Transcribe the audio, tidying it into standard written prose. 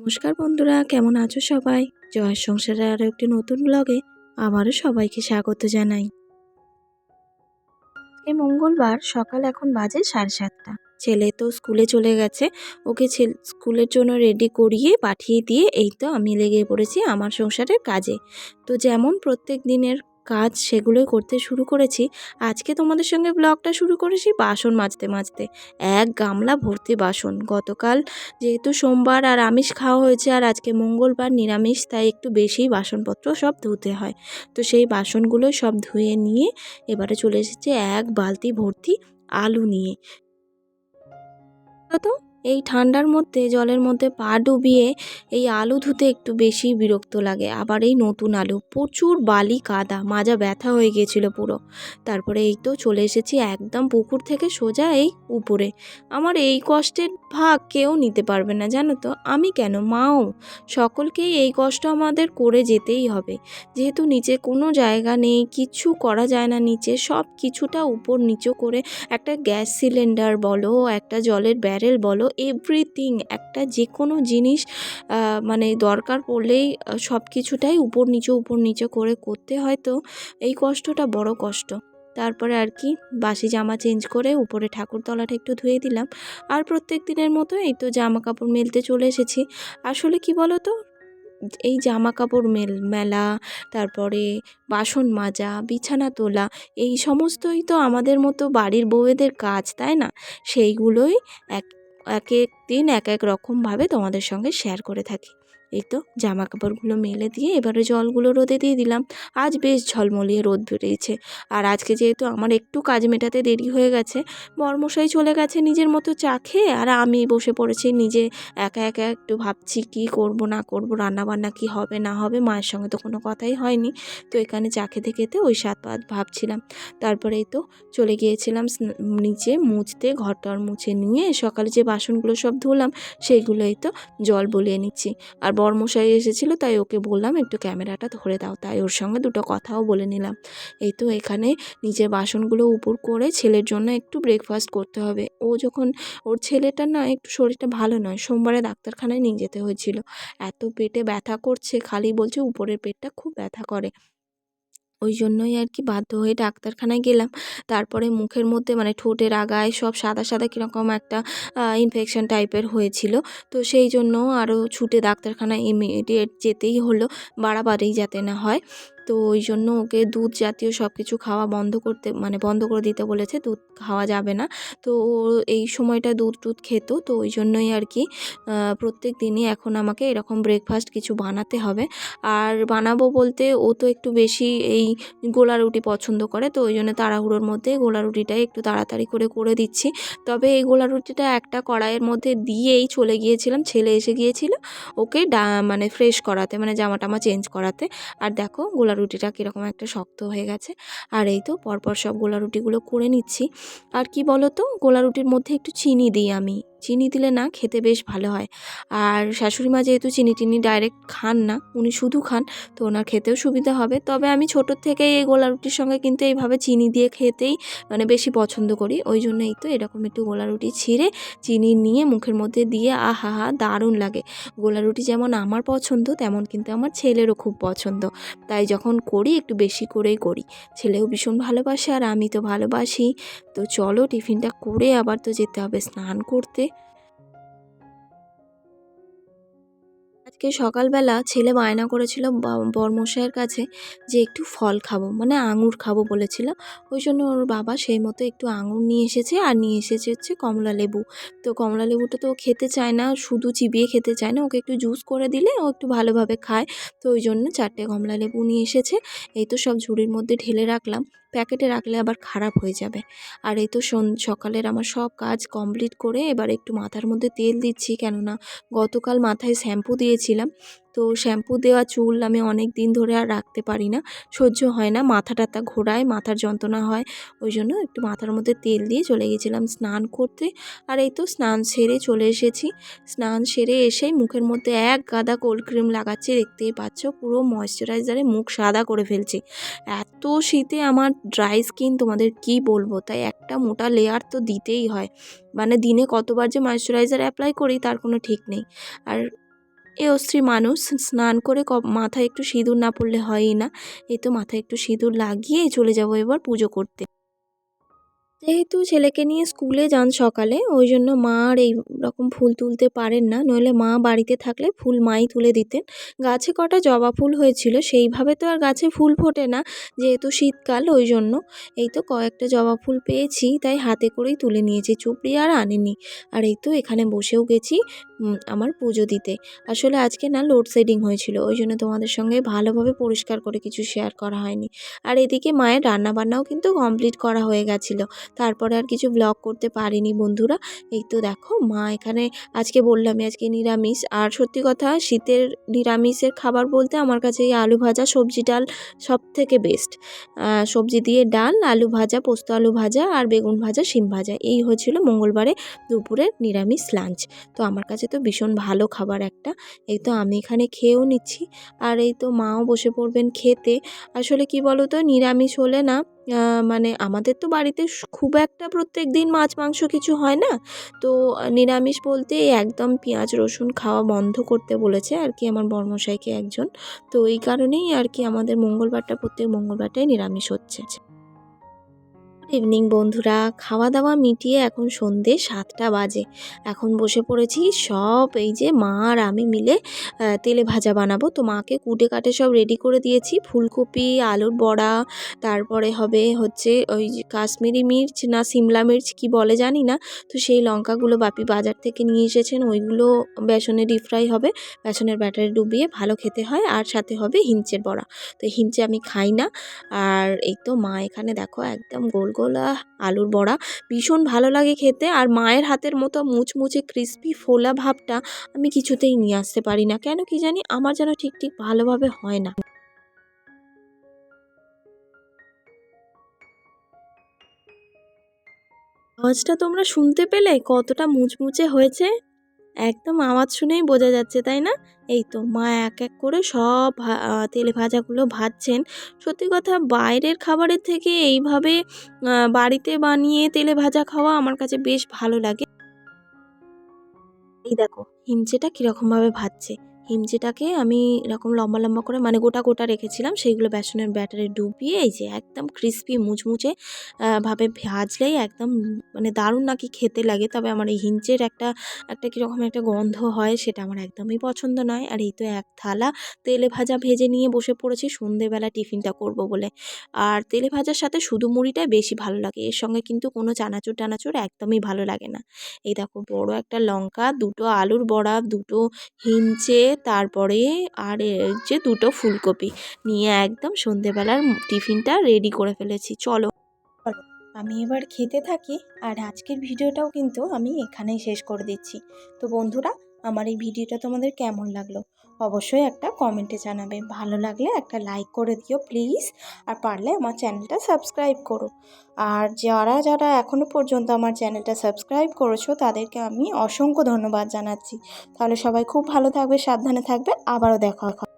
নমস্কার বন্ধুরা, কেমন আছো সবাই? জয়ের সংসারে আরও একটি নতুন ব্লগে আবারও সবাইকে স্বাগত জানাই। এই মঙ্গলবার সকাল এখন বাজে 7:30। ছেলে তো স্কুলে চলে গেছে। ওকে স্কুলের জন্য রেডি করিয়ে পাঠিয়ে দিয়ে এই তো আমি লেগে পড়েছি আমার সংসারের কাজে। তো যেমন প্রত্যেক দিনের কাজ সেগুলোই করতে শুরু করেছি। আজকে তোমাদের সঙ্গে ব্লগটা শুরু করেছি বাসন মাজতে মাজতে। এক গামলা ভর্তি বাসন। গতকাল যেহেতু সোমবার আর আমিষ খাওয়া হয়েছে, আর আজকে মঙ্গলবার নিরামিষ, তাই একটু বেশিই বাসনপত্র সব ধুতে হয়। তো সেই বাসনগুলো সব ধুয়ে নিয়ে এবারে চলে এসেছে এক বালতি ভর্তি আলু নিয়ে। তো এই ঠান্ডার মধ্যে জলের মধ্যে পা ডুবিয়ে এই আলু ধুতে একটু বেশি বিরক্ত লাগে। আবার এই নতুন আলু, প্রচুর বালি কাদা, মাজা ব্যথা হয়ে গিয়েছিল পুরো। তারপরে এই তো চলে এসেছি একদম পুকুর থেকে সোজা এই উপরে। আমার এই কষ্টের ভাগ কেউ নিতে পারবে না, জানো তো। আমি কেন, মাও, সকলকেই এই কষ্ট আমাদের করে যেতেই হবে। যেহেতু নিচে কোনো জায়গা নেই, কিচ্ছু করা যায় না নিচে, সব কিছুটা উপর নিচু করে একটা গ্যাস সিলিন্ডার বলো, একটা জলের ব্যারেল বলো, এভরিথিং, একটা যে কোনো জিনিস মানে দরকার পড়লেই সব কিছুটাই উপর নিচে করে করতে হয়। তো এই কষ্টটা বড় কষ্ট। তারপরে আর কি বাসি জামা চেঞ্জ করে উপরে ঠাকুরতলাটা একটু ধুয়ে দিলাম। আর প্রত্যেক দিনের মতো এই তো জামা কাপড় মেলতে চলে এসেছি। আসলে কি বলো তো, এই জামা কাপড় মেলা, তারপরে বাসন মাজা, বিছানা তোলা, এই সমস্তই তো আমাদের মতো বাড়ির বউয়েদের কাজ, তাই না? সেইগুলোই এক এক এক দিন এক এক রকমভাবে তোমাদের সঙ্গে শেয়ার করে থাকি। এই তো জামা কাপড়গুলো মেলে দিয়ে এবারে জলগুলো রোদে দিয়ে দিলাম। আজ বেশ ঝলমলিয়ে রোদ বেরিয়েছে। আর আজকে যেহেতু আমার একটু কাজ মেটাতে দেরি হয়ে গেছে, বরমশাই চলে গেছে নিজের মতো চা খেয়ে, আর আমি বসে পড়েছি নিজে একা একা একটু ভাবছি কি করব না করব, রান্নাবান্না কি হবে না হবে। মায়ের সঙ্গে তো কোনো কথাই হয়নি। তো এখানে চা খেতে খেতে ওই সাত পাত ভাবছিলাম। তারপরেই তো চলে গিয়েছিলাম নিচে মুছতে, ঘরটর মুছে নিয়ে সকালে যে বাসনগুলো সব ধুলাম সেইগুলোই তো জল বলিয়ে নিচ্ছি। আর বরমশাই এসেছিলো, তাই ওকে বললাম একটু ক্যামেরাটা ধরে দাও, তাই ওর সঙ্গে দুটো কথাও বলে নিলাম। এই তো এখানে নিজের বাসনগুলো উপর করে ছেলের জন্য একটু ব্রেকফাস্ট করতে হবে। ও যখন, ওর ছেলেটার না একটু শরীরটা ভালো নয়, সোমবারে ডাক্তারখানায় নিয়ে যেতে হয়েছিল। এত পেটে ব্যথা করছে, খালি বলছে উপরের পেটটা খুব ব্যথা করে। ওই জন্যই আর কি বাধ্য হয়ে ডাক্তারখানায় গেলাম। তারপরে মুখের মধ্যে মানে ঠোঁটের আগায় সব সাদা সাদা কীরকম একটা ইনফেকশন টাইপের হয়েছিল। তো সেই জন্য আরও ছুটে ডাক্তারখানায় ইমিডিয়েট যেতেই হলো, বাড়াবাড়ি যাতে না হয়। তো ওই জন্য ওকে দুধ জাতীয় সব কিছু খাওয়া বন্ধ করতে, মানে বন্ধ করে দিতে বলেছে, দুধ খাওয়া যাবে না। তো ও এই সময়টা দুধ টুধ খেত, তো ওই জন্যই আর কি প্রত্যেক দিনই এখন আমাকে এরকম ব্রেকফাস্ট কিছু বানাতে হবে। আর বানাবো বলতে, ও তো একটু বেশি এই গোলা রুটি পছন্দ করে, তো ওই জন্য তাড়াহুড়োর মধ্যে গোলা রুটিটাই একটু তাড়াতাড়ি করে দিচ্ছি। তবে এই গোলা রুটিটা একটা কড়াইয়ের মধ্যে দিয়েই চলে গিয়েছিলাম, ছেলে এসে গিয়েছিল ওকে মানে ফ্রেশ করাতে, মানে জামা টামা চেঞ্জ করাতে। আর দেখো গোলা রুটিটা কীরকম একটা শক্ত হয়ে গেছে। আর এই তো পরপর সব গোলা রুটিগুলো করে নিচ্ছি। আর কি বলো তো, গোলা রুটির মধ্যে একটু চিনি দিই আমি, চিনি দিলে না খেতে বেশ ভালো হয়। আর শাশুড়ি মা যেহেতু চিনি টিনি ডাইরেক্ট খান না, উনি শুধু খান, তো ওনার খেতেও সুবিধা হবে। তবে আমি ছোটোর থেকেই এই গোলা রুটির সঙ্গে কিন্তু এইভাবে চিনি দিয়ে খেতেই মানে বেশি পছন্দ করি। ওই জন্যই তো এরকম একটু গোলা রুটি ছিঁড়ে চিনি নিয়ে মুখের মধ্যে দিয়ে আহা হা দারুণ লাগে। গোলা রুটি যেমন আমার পছন্দ, তেমন কিন্তু আমার ছেলেরও খুব পছন্দ। তাই যখন করি একটু বেশি করেই করি। ছেলেও ভীষণ ভালোবাসে আর আমি তো ভালোবাসি। তো চলো টিফিনটা করে আবার তো যেতে হবে স্নান করতে। আজকে সকালবেলা ছেলে বায়না করেছিল বরমশাইয়ের কাছে যে একটু ফল খাবো, মানে আঙুর খাবো বলেছিল। ওই জন্য ওর বাবা সেই মতো একটু আঙুর নিয়ে এসেছে, আর নিয়ে এসেছে হচ্ছে কমলা লেবু। তো কমলা লেবুটা তো ও খেতে চায় না, শুধু চিবিয়ে খেতে চায় না, ওকে একটু জুস করে দিলে ও একটু ভালোভাবে খায়। তো ওই জন্য 4টে কমলা লেবু নিয়ে এসেছে। এই তো সব ঝুড়ির মধ্যে ঢেলে রাখলাম, প্যাকেটে রাখলে আবার খারাপ হয়ে যাবে। আর এই তো সকালের আমার সব কাজ কমপ্লিট করে এবার একটু মাথার মধ্যে তেল দিচ্ছি, কেননা গতকাল মাথায় শ্যাম্পু দিয়েছিলাম। তো শ্যাম্পু দেওয়া চুল আমি অনেক দিন ধরে আর রাখতে পারি না, সহ্য হয় না, মাথা টাথা ঘোরায়, মাথার যন্ত্রণা হয়। ওই জন্য একটু মাথার মধ্যে তেল দিয়ে চলে গেছিলাম স্নান করতে। আর এই তো স্নান সেরে চলে এসেছি। স্নান সেরে এসেই মুখের মধ্যে এক গাদা কোল্ড ক্রিম লাগাচ্ছি, দেখতেই পাচ্ছ পুরো ময়েশ্চারাইজারে মুখ সাদা করে ফেলছি। এত শীতে আমার ড্রাই স্কিন তোমাদের কি বলবো, তাই একটা মোটা লেয়ার তো দিতেই হয়। মানে দিনে কতবার যে ময়েশ্চারাইজার অ্যাপ্লাই করি তার কোনো ঠিক নেই। আর এ অস্ত্রী মানুষ, স্নান করে মাথায় একটু সিঁদুর না পড়লে হয়ই না। এই তো মাথায় একটু সিঁদুর লাগিয়ে চলে যাব এবার পুজো করতে। যেহেতু ছেলেকে নিয়ে স্কুলে যান সকালে, ওই জন্য মা আর এই রকম ফুল তুলতে পারেন না, নইলে মা বাড়িতে থাকলে ফুল মাই তুলে দিতেন। গাছে কটা জবা ফুল হয়েছিল, সেইভাবে তো আর গাছে ফুল ফোটে না যেহেতু শীতকাল, ওই জন্য এই তো কয়েকটা জবা ফুল পেয়েছি, তাই হাতে করেই তুলে নিয়েছি, চুপড়ি আর আনিনি। আর এই তো এখানে বসেও গেছি আমার পুজো দিতে। আসলে আজকে না লোডশেডিং হয়েছিল, ওই জন্য তোমাদের সঙ্গে ভালোভাবে পরিষ্কার করে কিছু শেয়ার করা হয়নি। আর এদিকে মায়ের রান্নাবান্নাও কিন্তু কমপ্লিট করা হয়ে গেছিলো, তারপরে আর কিছু ব্লগ করতে পারিনি বন্ধুরা। এই তো দেখো মা এখানে, আজকে বললামই আজকে নিরামিষ, আর সত্যি কথা শীতের নিরামিষের খাবার বলতে আমার কাছে এই আলু ভাজা, সবজি ডাল সব থেকে বেস্ট। সবজি দিয়ে ডাল, আলু ভাজা, পোস্ত আলু ভাজা আর বেগুন ভাজা, শিম ভাজা, এই হয়েছিল মঙ্গলবারে দুপুরের নিরামিষ লাঞ্চ। তো আমার কাছে তো ভীষণ ভালো খাবার একটা। এই তো আমি এখানে খেয়েও নিচ্ছি, আর এই তো মাও বসে পড়বেন খেতে। আসলে কি বলো তো, নিরামিষ হলে না মানে আমাদের তো বাড়িতে খুব একটা প্রত্যেক দিন মাছ মাংস কিছু হয় না, তো নিরামিষ বলতে একদম পেঁয়াজ রসুন খাওয়া বন্ধ করতে বলেছে আর কি আমার বড়মশাইকে একজন। তো এই কারণেই আর কি আমাদের মঙ্গলবারটা, প্রত্যেক মঙ্গলবারটাই নিরামিষ হচ্ছে। ইভিনিং বন্ধুরা, খাওয়া দাওয়া মিটিয়ে এখন সন্ধে 7টা বাজে। এখন বসে পড়েছি সব, এই যে মা আর আমি মিলে তেলে ভাজা বানাবো। তো মাকে কুটে কাটে সব রেডি করে দিয়েছি, ফুলকপি, আলুর বড়া, তারপরে হবে হচ্ছে ওই যে কাশ্মীরি মির্চ না সিমলা মির্চ কি বলে জানি না, তো সেই লঙ্কাগুলো বাপি বাজার থেকে নিয়ে এসেছেন, ওইগুলো বেসনে ডিপ ফ্রাই হবে, বেসনের ব্যাটারে ডুবিয়ে ভালো খেতে হয়। আর সাথে হবে হিঞ্চের বড়া, তো হিঞ্চে আমি খাই না। আর এই তো মা এখানে দেখো একদম গোল গোল আলুর বড়া, ভীষণ ভালো লাগে খেতে। আর মায়ের হাতের মতো মুচমুচে ক্রিস্পি ফোলা ভাবটা আমি কিছুতেই নিয়ে আসতে পারি না, কেন কি জানি আমার যেন ঠিক ঠিক ভালোভাবে হয় না। আওয়াজটা তোমরা শুনতে পেলে কতটা মুচমুচে হয়েছে? একদম আওয়াজ শুনেই বোঝা যাচ্ছে, তাই না? এই তো মা এক এক করে সব তেলে ভাজাগুলো ভাজছেন। সত্যি কথা বাইরের খাবারের থেকে এইভাবে বাড়িতে বানিয়ে তেলে ভাজা খাওয়া আমার কাছে বেশ ভালো লাগে। এই দেখো হিমচেটা কীরকমভাবে ভাজছে। হিমচেটাকে আমি এরকম লম্বা লম্বা করে মানে গোটা গোটা রেখেছিলাম, সেইগুলো বেসনের ব্যাটারে ডুবিয়ে এই যে একদম ক্রিস্পি মুচমুচে ভাবে ভাজলেই একদম মানে দারুণ নাকি খেতে লাগে। তবে আমার এই হিঞ্চের একটা একটা কীরকম একটা গন্ধ হয়, সেটা আমার একদমই পছন্দ নয়। আর এই তো এক থালা তেলে ভাজা ভেজে নিয়ে বসে পড়েছি সন্ধেবেলা টিফিনটা করব বলে। আর তেলে ভাজার সাথে শুধু মুড়িটাই বেশি ভালো লাগে, এর সঙ্গে কিন্তু কোনো চানাচুর টানাচুর একদমই ভালো লাগে না। এই দেখো বড় একটা লঙ্কা, দুটো আলুর বড়া, দুটো হিঞ্চে, তারপরে আর এই যে দুটো ফুলকপি নিয়ে একদম সন্ধেবেলার টিফিনটা রেডি করে ফেলেছি। চলো চলো আমি এবার খেতে থাকি, আর আজকের ভিডিওটাও কিন্তু আমি এখানেই শেষ করে দিচ্ছি। তো বন্ধুরা, আমার এই ভিডিওটা তোমাদের কেমন লাগলো অবশ্যই একটা কমেন্টে জানাবে, ভালো লাগলে একটা লাইক করে দিও প্লিজ, আর পারলে আমার চ্যানেলটা সাবস্ক্রাইব করো। আর যারা যারা এখনও পর্যন্ত আমার চ্যানেলটা সাবস্ক্রাইব করেছো তাদেরকে আমি অসংখ্য ধন্যবাদ জানাচ্ছি। তাহলে সবাই খুব ভালো থাকবে, সাবধানে থাকবে, আবারও দেখা হবে।